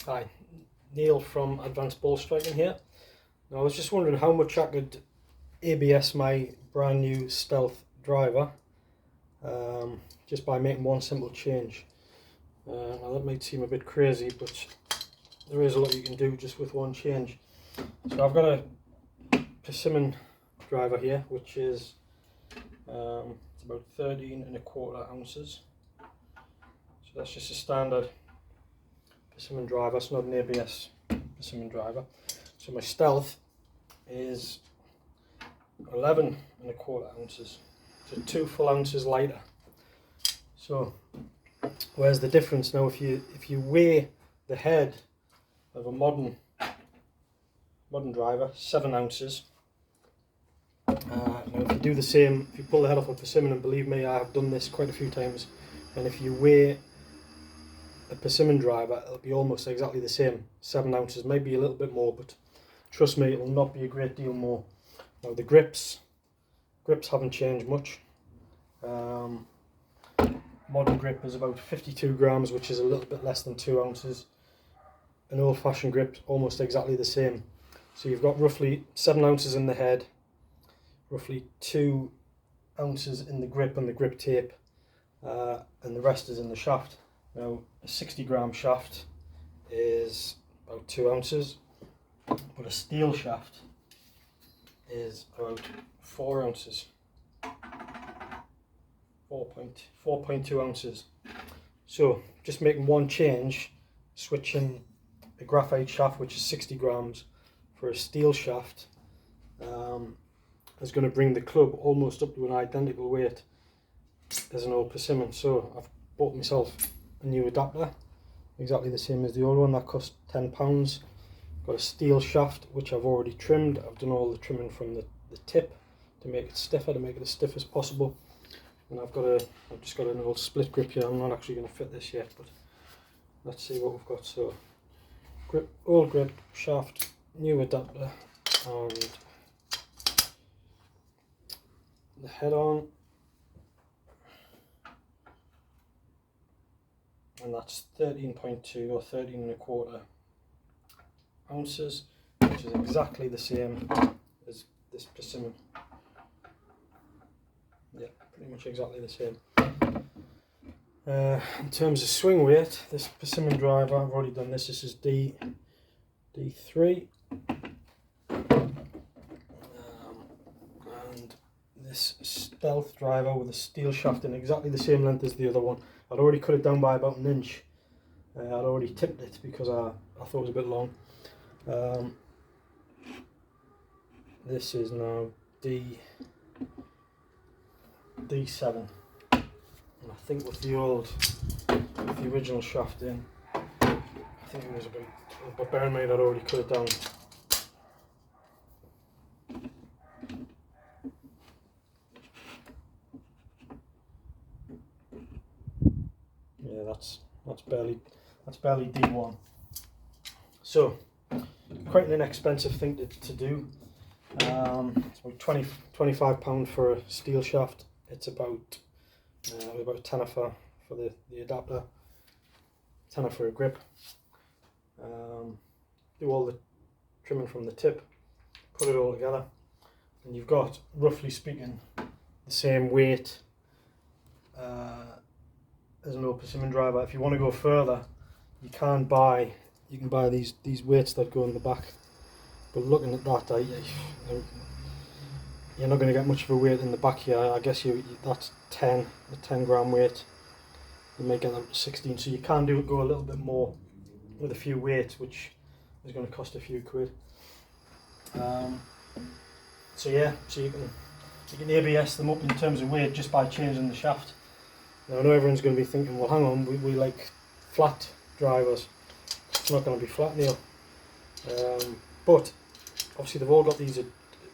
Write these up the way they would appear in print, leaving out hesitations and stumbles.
Hi, Neil from Advanced Ball Striking here. Now I was just wondering how much I could ABS my brand new Stealth driver just by making one simple change. Now that might seem a bit crazy, but there is a lot you can do just with one change. So I've got a Persimmon driver here, which is it's about 13.25 ounces. So that's just a standard Persimmon driver. It's not an ABS Persimmon driver. So my Stealth is 11.25 ounces, so 2 full ounces lighter. So where's the difference now? If you weigh the head of a modern driver, 7 ounces. Now if you do the same, if you pull the head off a Persimmon, and believe me, I have done this quite a few times, and if you weigh a Persimmon driver, it'll be almost exactly the same. 7 ounces, maybe a little bit more, but trust me, it will not be a great deal more. Now the grips haven't changed much. Modern grip is about 52 grams, which is a little bit less than 2 ounces. An old-fashioned grip, almost exactly the same. So you've got roughly 7 ounces in the head, roughly 2 ounces in the grip and the grip tape, and the rest is in the shaft. Now a 60-gram shaft is about 2 ounces, but a steel shaft is about 4 ounces, 4.2 ounces. So just making one change, switching a graphite shaft, which is 60 grams, for a steel shaft, is going to bring the club almost up to an identical weight as an old Persimmon. So I've bought myself a new adapter, exactly the same as the old one. That cost £10. Got a steel shaft which I've already trimmed. I've done all the trimming from the tip to make it stiffer, to make it as stiff as possible. And I've just got an old split grip here. I'm not actually going to fit this yet, but let's see what we've got. So grip, old grip, shaft, new adapter, and the head on, and that's 13.2 or 13.25 ounces, which is exactly the same as this Persimmon. Yeah, pretty much exactly the same. In terms of swing weight, this Persimmon driver, I've already done this. This is D3, and this Stealth driver with a steel shaft in exactly the same length as the other one. I'd already cut it down by about an inch. I'd already tipped it because I thought it was a bit long. This is now D7, and I think with the original shaft in, I think it was about, but bear in mind I'd already cut it down. Yeah, that's barely D1. So quite an inexpensive thing to do. It's about £25 for a steel shaft. It's about a tenner for the adapter, tenner for a grip. Do all the trimming from the tip, put it all together, and you've got, roughly speaking, the same weight as an old Persimmon driver. If you want to go further, you can buy these weights that go in the back. But looking at that, you're not going to get much of a weight in the back here. I guess that's a 10 gram weight. You may get that to 16, so you can go a little bit more with a few weights, which is going to cost a few quid. So yeah, so you can ABS them up in terms of weight just by changing the shaft. Now I know everyone's going to be thinking, well hang on, we like flat drivers. It's not going to be flat, Neil. But obviously they've all got these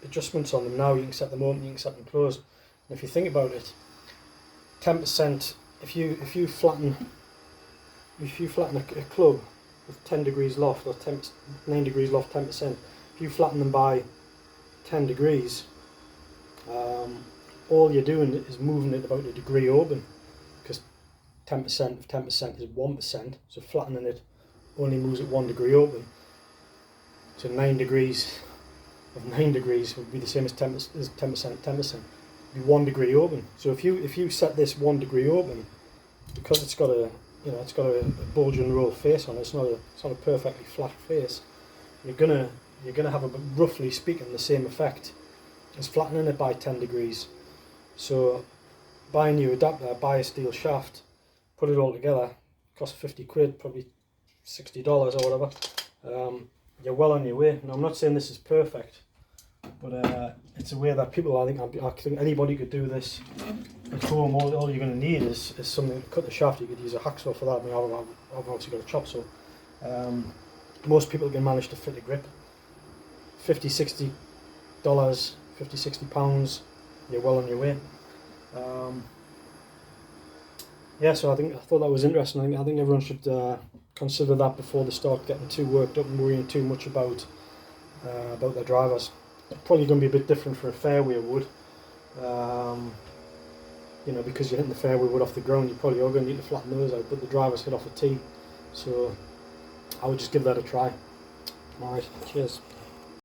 adjustments on them now. You can set them open, you can set them closed. And if you think about it, 10%. If you flatten a club with 10 degrees loft, or 9 degrees loft, 10%. If you flatten them by 10 degrees, all you're doing is moving it about a degree open, because 10% of 10% is 1%. So flattening it only moves at 1 degree open. So 9 degrees of 9 degrees would be the same as 10%. 10%. Be 1 degree open. So if you set this 1 degree open, because it's got a bulge and roll face on it, it's not a perfectly flat face. You're gonna have roughly speaking the same effect as flattening it by 10 degrees. So buy a new adapter, buy a steel shaft, put it all together, cost 50 quid, probably $60 or whatever. You're well on your way. Now I'm not saying this is perfect, but it's a way that people, I think anybody could do this at home. All you're going to need is something to cut the shaft. You could use a hacksaw for that. I mean, I've obviously got a chop saw. Most people can manage to fit a grip. $50, $60, 50, 60 pounds, you're well on your way. Yeah, so I thought that was interesting. I think everyone should consider that before they start getting too worked up and worrying too much about their drivers. It's probably going to be a bit different for a fairway wood. You know, because you're hitting the fairway wood off the ground, you probably are going to need to flatten those out, but the drivers hit off a tee, so I would just give that a try. Alright, cheers.